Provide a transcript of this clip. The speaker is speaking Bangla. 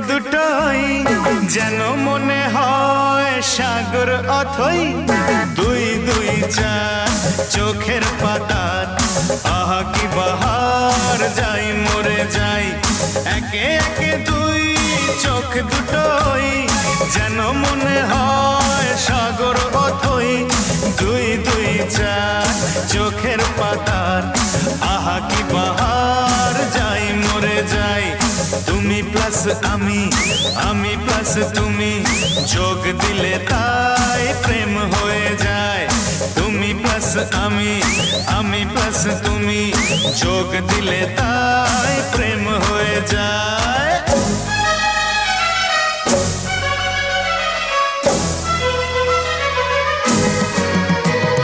দুটোই যেন মনে হয় সাগর অথই দুই দুই চার চোখের পাতার আহা কি বাহার যাই মরে যাই একে একে দুই চোখ দুটোই যেন মনে হয় সাগর অথই দুই দুই চার চোখের পাতার আহা কি বাহার যাই মরে যাই তুমি প্লাস আমি প্লাস তুমি যোগ দিলে তাই প্রেম হয়ে যায় তুমি প্লাস আমি প্লাস তুমি যোগ দিলে তাই প্রেম হয়ে যায়